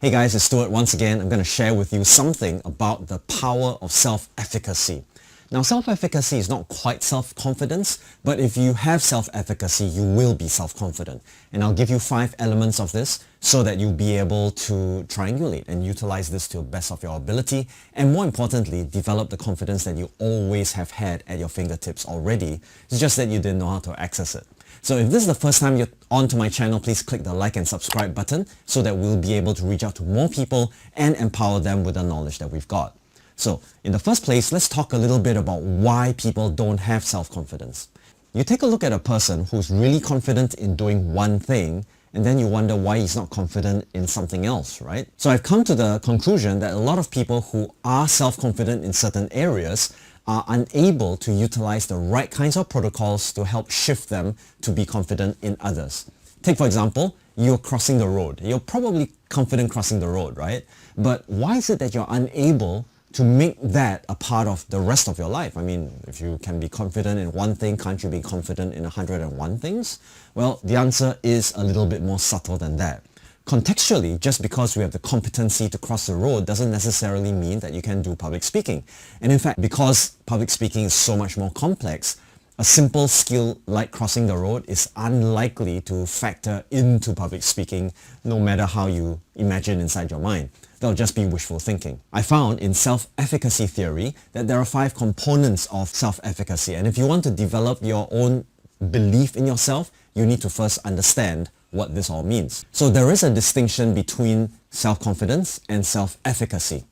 Hey guys, it's Stuart once again. I'm going to share with you something about the power of self-efficacy. Now, self-efficacy is not quite self-confidence, but if you have self-efficacy, you will be self-confident. And I'll give you 5 elements of this so that you'll be able to triangulate and utilize this to the best of your ability, and more importantly, develop the confidence that you always have had at your fingertips already. It's just that you didn't know how to access it. So if this is the first time you're onto my channel, please click the like and subscribe button so that we'll be able to reach out to more people and empower them with the knowledge that we've got. So in the first place, let's talk a little bit about why people don't have self-confidence. You take a look at a person who's really confident in doing one thing, and then you wonder why he's not confident in something else, right? So I've come to the conclusion that a lot of people who are self-confident in certain areas are unable to utilize the right kinds of protocols to help shift them to be confident in others. Take for example, you're crossing the road. You're probably confident crossing the road, right? But why is it that you're unable to make that a part of the rest of your life? I mean, if you can be confident in one thing, can't you be confident in 101 things? Well, the answer is a little bit more subtle than that. Contextually, just because we have the competency to cross the road doesn't necessarily mean that you can do public speaking. And in fact, because public speaking is so much more complex, a simple skill like crossing the road is unlikely to factor into public speaking, no matter how you imagine inside your mind. That'll just be wishful thinking. I found in self-efficacy theory that there are 5 components of self-efficacy, and if you want to develop your own belief in yourself, you need to first understand what this all means. So there is a distinction between self-confidence and self-efficacy.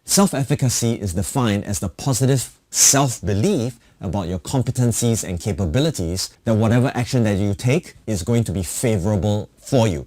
Self-efficacy is defined as the positive self-belief about your competencies and capabilities that whatever action that you take is going to be favorable for you.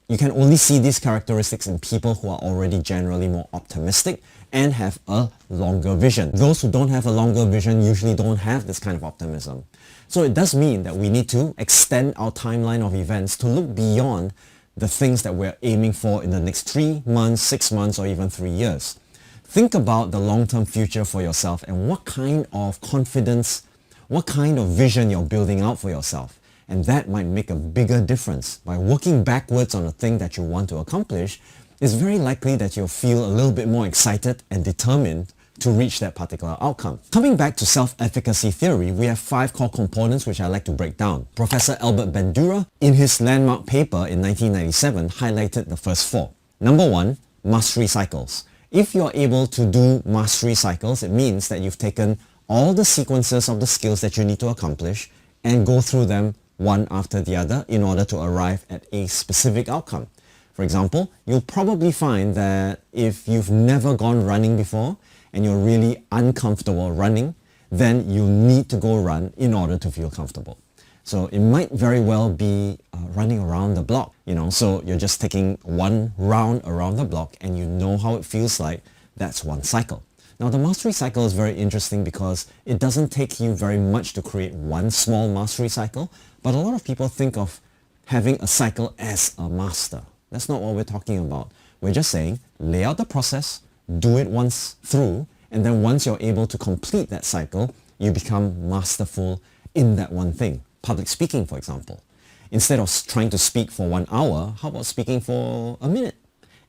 You can only see these characteristics in people who are already generally more optimistic and have a longer vision. Those who don't have a longer vision usually don't have this kind of optimism. So it does mean that we need to extend our timeline of events to look beyond the things that we're aiming for in the next 3 months, 6 months, or even 3 years. Think about the long-term future for yourself and what kind of confidence, what kind of vision you're building out for yourself. And that might make a bigger difference. By working backwards on a thing that you want to accomplish, it's very likely that you'll feel a little bit more excited and determined to reach that particular outcome. Coming back to self-efficacy theory, we have 5 core components which I like to break down. Professor Albert Bandura, in his landmark paper in 1997, highlighted the first 4. Number 1, mastery cycles. If you're able to do mastery cycles, it means that you've taken all the sequences of the skills that you need to accomplish and go through them one after the other in order to arrive at a specific outcome. For example, you'll probably find that if you've never gone running before and you're really uncomfortable running, then you need to go run in order to feel comfortable. So it might very well be running around the block, so you're just taking one round around the block and you know how it feels like. That's one cycle. Now the mastery cycle is very interesting because it doesn't take you very much to create one small mastery cycle, but a lot of people think of having a cycle as a master. That's not what we're talking about. We're just saying, lay out the process, do it once through, and then once you're able to complete that cycle, you become masterful in that one thing. Public speaking, for example. Instead of trying to speak for 1 hour, how about speaking for a minute?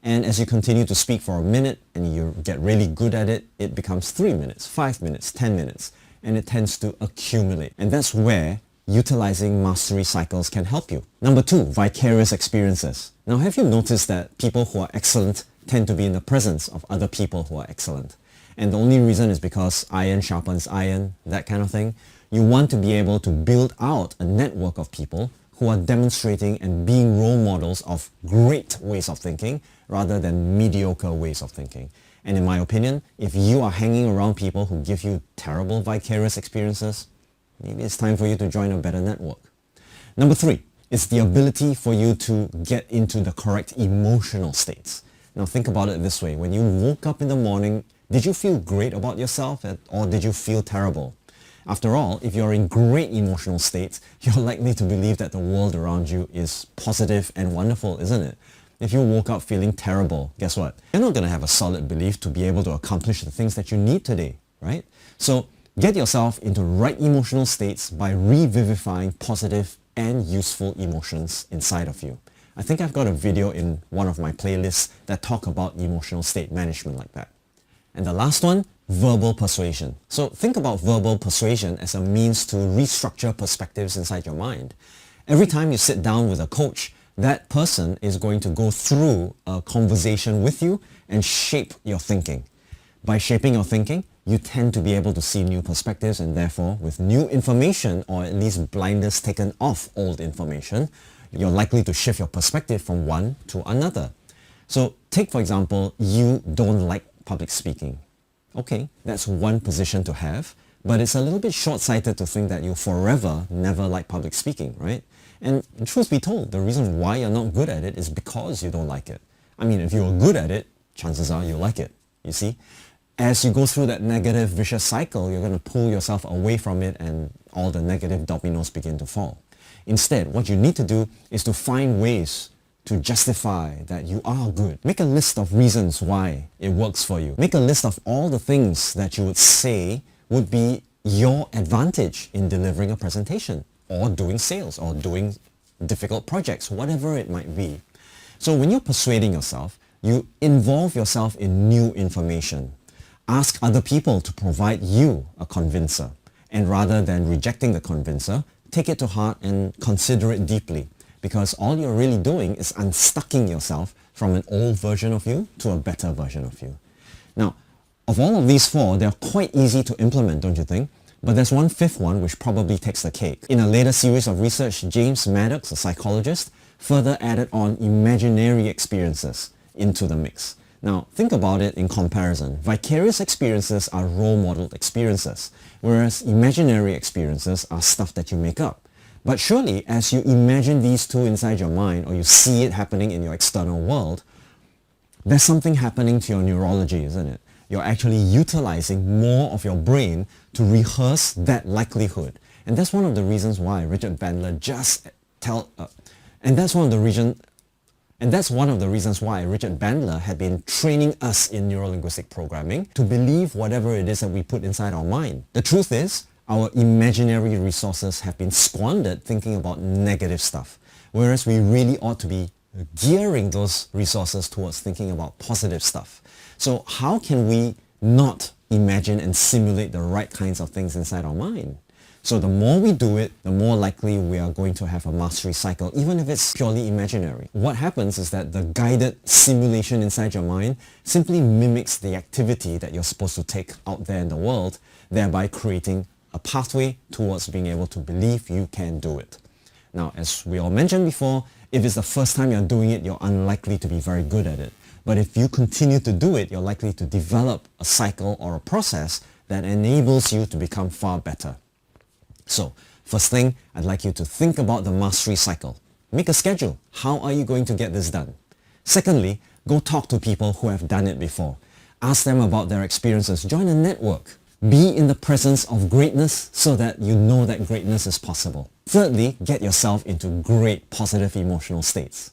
And as you continue to speak for a minute and you get really good at it, it becomes 3 minutes, 5 minutes, 10 minutes, and it tends to accumulate. And that's where utilizing mastery cycles can help you. Number 2, vicarious experiences. Now, have you noticed that people who are excellent tend to be in the presence of other people who are excellent? And the only reason is because iron sharpens iron, that kind of thing. You want to be able to build out a network of people who are demonstrating and being role models of great ways of thinking rather than mediocre ways of thinking. And in my opinion, if you are hanging around people who give you terrible vicarious experiences, maybe it's time for you to join a better network. Number 3 is the ability for you to get into the correct emotional states. Now think about it this way. When you woke up in the morning, did you feel great about yourself or did you feel terrible? After all, if you're in great emotional states, you're likely to believe that the world around you is positive and wonderful, isn't it? If you woke up feeling terrible, guess what? You're not going to have a solid belief to be able to accomplish the things that you need today, right? So get yourself into right emotional states by revivifying positive and useful emotions inside of you. I think I've got a video in one of my playlists that talk about emotional state management like that. And the last one, verbal persuasion. So think about verbal persuasion as a means to restructure perspectives inside your mind. Every time you sit down with a coach, that person is going to go through a conversation with you and shape your thinking. By shaping your thinking, you tend to be able to see new perspectives, and therefore with new information, or at least blinders taken off old information, you're likely to shift your perspective from one to another. So take, for example, you don't like public speaking. Okay, that's one position to have, but it's a little bit short-sighted to think that you'll forever never like public speaking, right? And truth be told, the reason why you're not good at it is because you don't like it. I mean, if you're good at it, chances are you'll like it, you see? As you go through that negative vicious cycle, you're going to pull yourself away from it and all the negative dominoes begin to fall. Instead, what you need to do is to find ways to justify that you are good. Make a list of reasons why it works for you. Make a list of all the things that you would say would be your advantage in delivering a presentation or doing sales or doing difficult projects, whatever it might be. So when you're persuading yourself, you involve yourself in new information. Ask other people to provide you a convincer. And rather than rejecting the convincer, take it to heart and consider it deeply. Because all you're really doing is unstucking yourself from an old version of you to a better version of you. Now, of all of these four, they're quite easy to implement, don't you think? But there's one fifth one which probably takes the cake. In a later series of research, James Maddox, a psychologist, further added on imaginary experiences into the mix. Now, think about it in comparison. Vicarious experiences are role-modeled experiences, whereas imaginary experiences are stuff that you make up. But surely, as you imagine these two inside your mind, or you see it happening in your external world, there's something happening to your neurology, isn't it? You're actually utilizing more of your brain to rehearse that likelihood. And that's one of the reasons why Richard Bandler Richard Bandler had been training us in neurolinguistic programming to believe whatever it is that we put inside our mind. The truth is, our imaginary resources have been squandered thinking about negative stuff, whereas we really ought to be gearing those resources towards thinking about positive stuff. So how can we not imagine and simulate the right kinds of things inside our mind? So the more we do it, the more likely we are going to have a mastery cycle, even if it's purely imaginary. What happens is that the guided simulation inside your mind simply mimics the activity that you're supposed to take out there in the world, thereby creating a pathway towards being able to believe you can do it. Now, as we all mentioned before, if it's the first time you're doing it, you're unlikely to be very good at it. But if you continue to do it, you're likely to develop a cycle or a process that enables you to become far better. So, first thing, I'd like you to think about the mastery cycle. Make a schedule. How are you going to get this done? Secondly, go talk to people who have done it before. Ask them about their experiences. Join a network. Be in the presence of greatness so that you know that greatness is possible. Thirdly, get yourself into great positive emotional states.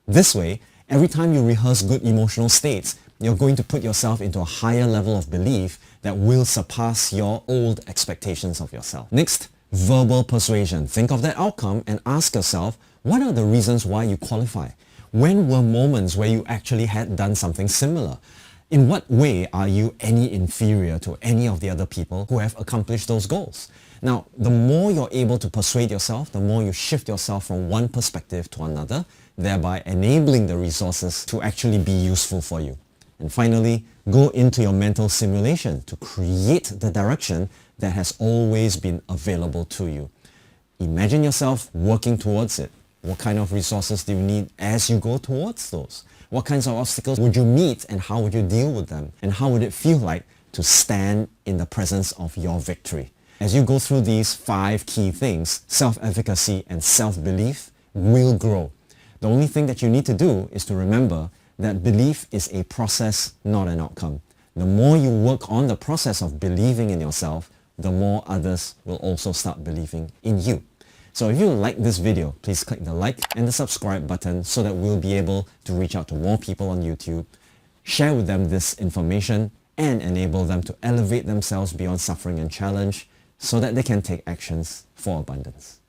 This way, every time you rehearse good emotional states, you're going to put yourself into a higher level of belief that will surpass your old expectations of yourself. Next, verbal persuasion. Think of that outcome and ask yourself, what are the reasons why you qualify? When were moments where you actually had done something similar? In what way are you any inferior to any of the other people who have accomplished those goals? Now, the more you're able to persuade yourself, the more you shift yourself from one perspective to another, thereby enabling the resources to actually be useful for you. And finally, go into your mental simulation to create the direction that has always been available to you. Imagine yourself working towards it. What kind of resources do you need as you go towards those? What kinds of obstacles would you meet and how would you deal with them? And how would it feel like to stand in the presence of your victory? As you go through these 5 key things, self-efficacy and self-belief will grow. The only thing that you need to do is to remember that belief is a process, not an outcome. The more you work on the process of believing in yourself, the more others will also start believing in you. So if you like this video, please click the like and the subscribe button so that we'll be able to reach out to more people on YouTube, share with them this information, and enable them to elevate themselves beyond suffering and challenge so that they can take actions for abundance.